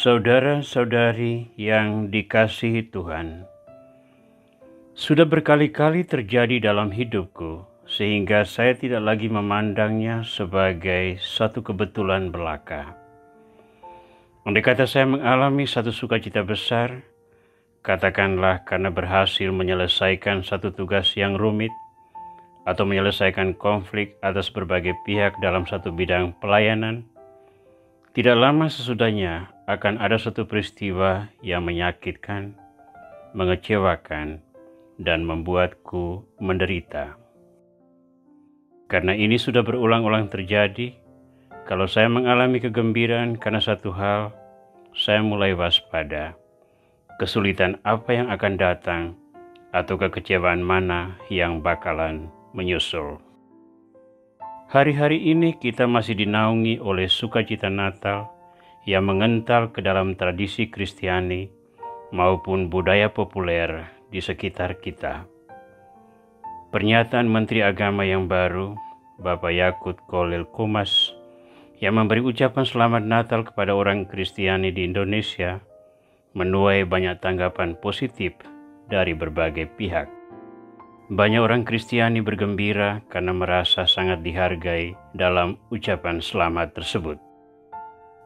Saudara-saudari yang dikasihi Tuhan, sudah berkali-kali terjadi dalam hidupku sehingga saya tidak lagi memandangnya sebagai satu kebetulan belaka. Andai kata saya mengalami satu sukacita besar, katakanlah karena berhasil menyelesaikan satu tugas yang rumit atau menyelesaikan konflik atas berbagai pihak dalam satu bidang pelayanan, tidak lama sesudahnya akan ada satu peristiwa yang menyakitkan, mengecewakan, dan membuatku menderita. Karena ini sudah berulang-ulang terjadi, kalau saya mengalami kegembiraan karena satu hal, saya mulai waspada. Kesulitan apa yang akan datang atau kekecewaan mana yang bakalan menyusul. Hari-hari ini kita masih dinaungi oleh sukacita Natal yang mengental ke dalam tradisi Kristiani maupun budaya populer di sekitar kita. Pernyataan Menteri Agama yang baru, Bapak Yakut Khalil Qomas, yang memberi ucapan selamat Natal kepada orang Kristiani di Indonesia, menuai banyak tanggapan positif dari berbagai pihak. Banyak orang Kristiani bergembira karena merasa sangat dihargai dalam ucapan selamat tersebut.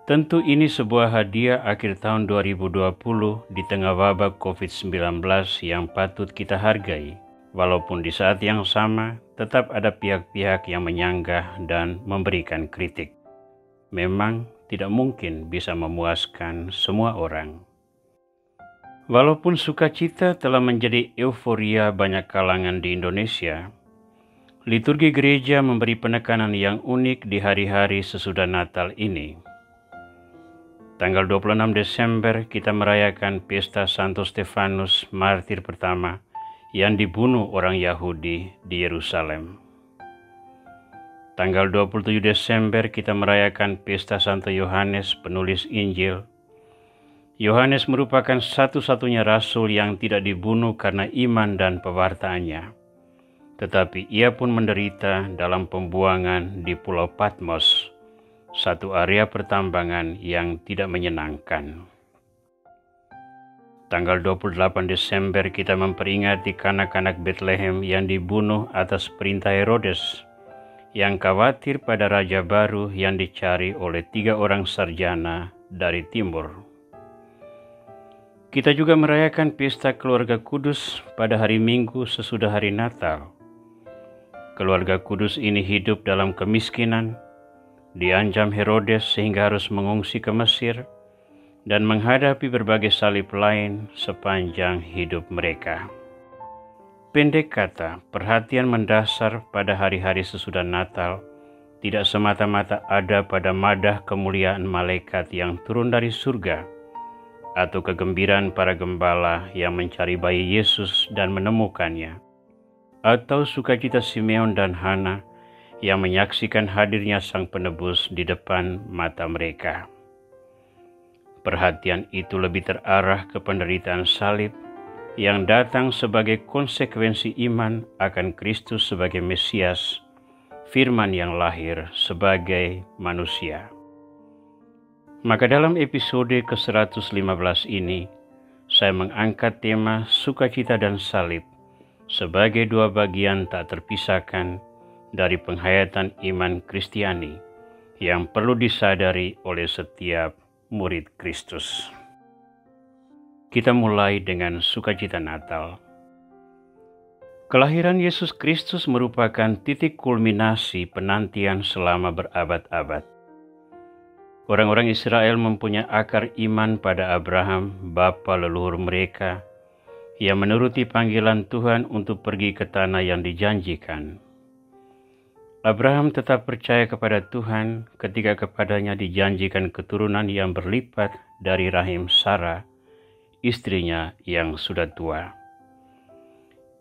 Tentu ini sebuah hadiah akhir tahun 2020 di tengah wabah COVID-19 yang patut kita hargai, walaupun di saat yang sama tetap ada pihak-pihak yang menyanggah dan memberikan kritik. Memang tidak mungkin bisa memuaskan semua orang. Walaupun sukacita telah menjadi euforia banyak kalangan di Indonesia, liturgi gereja memberi penekanan yang unik di hari-hari sesudah Natal ini. Tanggal 26 Desember kita merayakan pesta Santo Stefanus, martir pertama yang dibunuh orang Yahudi di Yerusalem. Tanggal 27 Desember kita merayakan pesta Santo Yohanes, penulis Injil. Yohanes merupakan satu-satunya rasul yang tidak dibunuh karena iman dan pewartaannya, tetapi ia pun menderita dalam pembuangan di Pulau Patmos, satu area pertambangan yang tidak menyenangkan. Tanggal 28 Desember kita memperingati kanak-kanak Bethlehem yang dibunuh atas perintah Herodes, yang khawatir pada raja baru yang dicari oleh 3 orang sarjana dari timur. Kita juga merayakan pesta keluarga kudus pada hari Minggu sesudah hari Natal. Keluarga kudus ini hidup dalam kemiskinan, diancam Herodes sehingga harus mengungsi ke Mesir, dan menghadapi berbagai salib lain sepanjang hidup mereka. Pendek kata, perhatian mendasar pada hari-hari sesudah Natal tidak semata-mata ada pada madah kemuliaan malaikat yang turun dari surga, atau kegembiraan para gembala yang mencari bayi Yesus dan menemukannya, atau sukacita Simeon dan Hana yang menyaksikan hadirnya Sang Penebus di depan mata mereka. Perhatian itu lebih terarah ke penderitaan salib yang datang sebagai konsekuensi iman akan Kristus sebagai Mesias, firman yang lahir sebagai manusia. Maka dalam episode ke-115 ini, saya mengangkat tema sukacita dan salib sebagai 2 bagian tak terpisahkan dari penghayatan iman Kristiani yang perlu disadari oleh setiap murid Kristus. Kita mulai dengan sukacita Natal. Kelahiran Yesus Kristus merupakan titik kulminasi penantian selama berabad-abad. Orang-orang Israel mempunyai akar iman pada Abraham, bapa leluhur mereka, yang menuruti panggilan Tuhan untuk pergi ke tanah yang dijanjikan. Abraham tetap percaya kepada Tuhan ketika kepadanya dijanjikan keturunan yang berlipat dari rahim Sarah, istrinya yang sudah tua.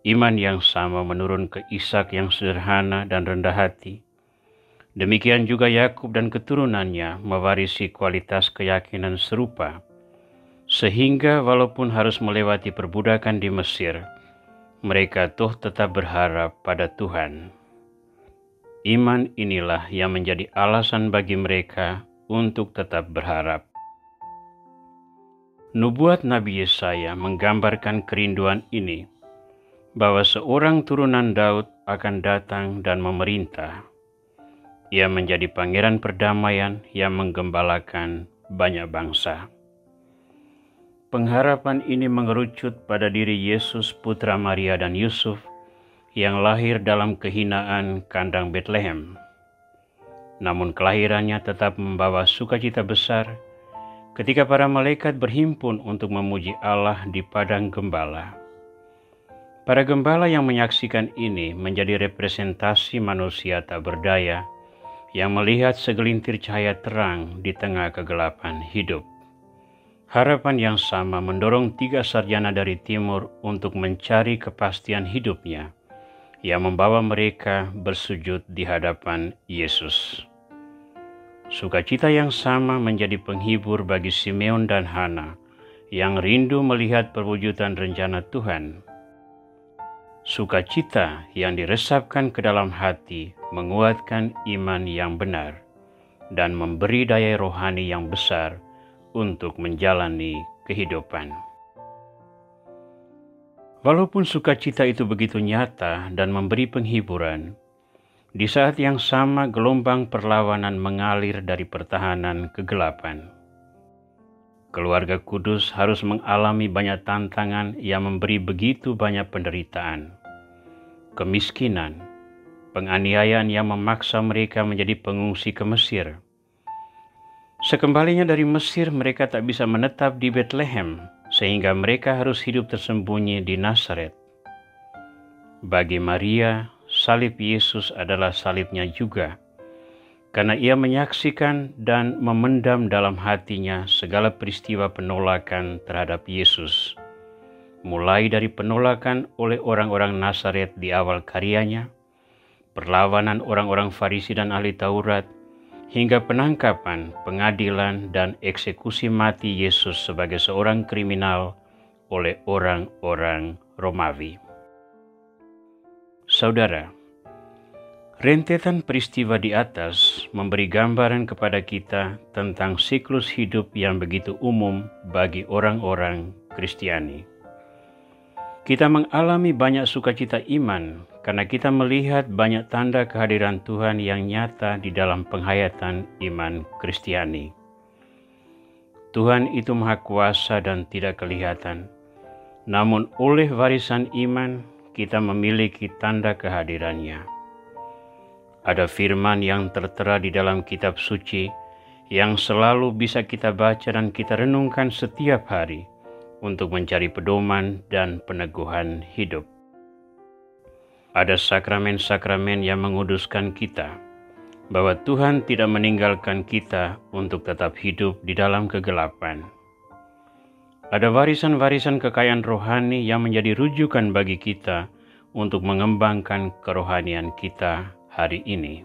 Iman yang sama menurun ke Ishak yang sederhana dan rendah hati. Demikian juga Yakub dan keturunannya mewarisi kualitas keyakinan serupa, sehingga walaupun harus melewati perbudakan di Mesir, mereka toh tetap berharap pada Tuhan. Iman inilah yang menjadi alasan bagi mereka untuk tetap berharap. Nubuat Nabi Yesaya menggambarkan kerinduan ini, bahwa seorang turunan Daud akan datang dan memerintah. Ia menjadi pangeran perdamaian yang menggembalakan banyak bangsa. Pengharapan ini mengerucut pada diri Yesus putra Maria dan Yusuf yang lahir dalam kehinaan kandang Betlehem. Namun kelahirannya tetap membawa sukacita besar ketika para malaikat berhimpun untuk memuji Allah di padang gembala. Para gembala yang menyaksikan ini menjadi representasi manusia tak berdaya yang melihat segelintir cahaya terang di tengah kegelapan hidup. Harapan yang sama mendorong 3 sarjana dari timur untuk mencari kepastian hidupnya, yang membawa mereka bersujud di hadapan Yesus. Sukacita yang sama menjadi penghibur bagi Simeon dan Hana yang rindu melihat perwujudan rencana Tuhan. Sukacita yang diresapkan ke dalam hati menguatkan iman yang benar dan memberi daya rohani yang besar untuk menjalani kehidupan. Walaupun sukacita itu begitu nyata dan memberi penghiburan, di saat yang sama gelombang perlawanan mengalir dari pertahanan kegelapan. Keluarga kudus harus mengalami banyak tantangan yang memberi begitu banyak penderitaan, kemiskinan, penganiayaan yang memaksa mereka menjadi pengungsi ke Mesir. Sekembalinya dari Mesir, mereka tak bisa menetap di Betlehem, sehingga mereka harus hidup tersembunyi di Nazaret. Bagi Maria, salib Yesus adalah salibnya juga, karena ia menyaksikan dan memendam dalam hatinya segala peristiwa penolakan terhadap Yesus, mulai dari penolakan oleh orang-orang Nazaret di awal karyanya, perlawanan orang-orang Farisi dan ahli Taurat, hingga penangkapan, pengadilan, dan eksekusi mati Yesus sebagai seorang kriminal oleh orang-orang Romawi. Saudara, rentetan peristiwa di atas memberi gambaran kepada kita tentang siklus hidup yang begitu umum bagi orang-orang Kristiani. Kita mengalami banyak sukacita iman karena kita melihat banyak tanda kehadiran Tuhan yang nyata di dalam penghayatan iman Kristiani. Tuhan itu maha kuasa dan tidak kelihatan, namun oleh warisan iman kita memiliki tanda kehadirannya. Ada firman yang tertera di dalam kitab suci yang selalu bisa kita baca dan kita renungkan setiap hari untuk mencari pedoman dan peneguhan hidup. Ada sakramen-sakramen yang menguduskan kita, bahwa Tuhan tidak meninggalkan kita untuk tetap hidup di dalam kegelapan. Ada warisan-warisan kekayaan rohani yang menjadi rujukan bagi kita untuk mengembangkan kerohanian kita hari ini.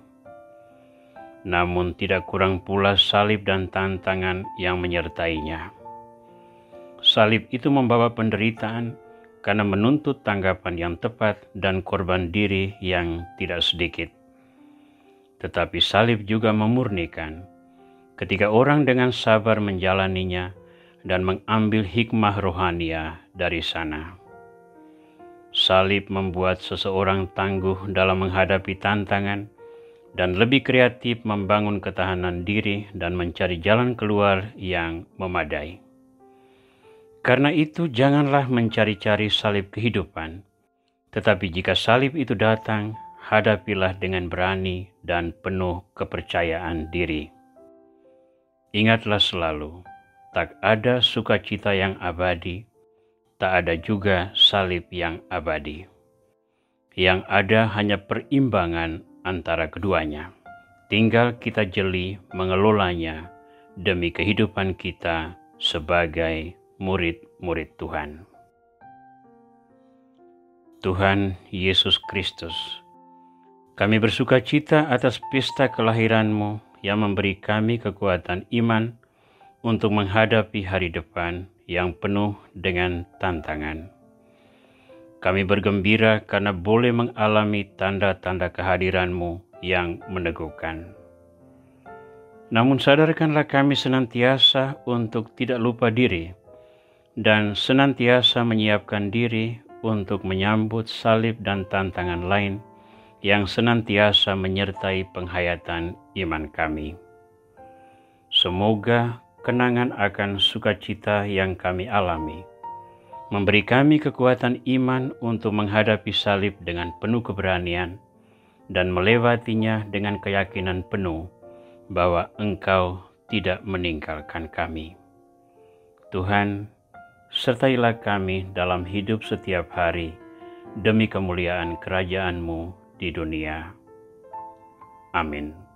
Namun tidak kurang pula salib dan tantangan yang menyertainya. Salib itu membawa penderitaan karena menuntut tanggapan yang tepat dan korban diri yang tidak sedikit. Tetapi salib juga memurnikan ketika orang dengan sabar menjalaninya dan mengambil hikmah rohania dari sana. Salib membuat seseorang tangguh dalam menghadapi tantangan dan lebih kreatif membangun ketahanan diri dan mencari jalan keluar yang memadai. Karena itu janganlah mencari-cari salib kehidupan, tetapi jika salib itu datang, hadapilah dengan berani dan penuh kepercayaan diri. Ingatlah selalu, tak ada sukacita yang abadi, tak ada juga salib yang abadi. Yang ada hanya perimbangan antara keduanya. Tinggal kita jeli mengelolanya demi kehidupan kita sebagai murid-murid Tuhan. Tuhan Yesus Kristus, kami bersukacita atas pesta kelahiran-Mu yang memberi kami kekuatan iman untuk menghadapi hari depan yang penuh dengan tantangan. Kami bergembira karena boleh mengalami tanda-tanda kehadiran-Mu yang meneguhkan. Namun sadarkanlah kami senantiasa untuk tidak lupa diri dan senantiasa menyiapkan diri untuk menyambut salib dan tantangan lain yang senantiasa menyertai penghayatan iman kami. Semoga kenangan akan sukacita yang kami alami memberi kami kekuatan iman untuk menghadapi salib dengan penuh keberanian dan melewatinya dengan keyakinan penuh bahwa Engkau tidak meninggalkan kami. Tuhan, sertailah kami dalam hidup setiap hari demi kemuliaan kerajaan-Mu di dunia. Amin.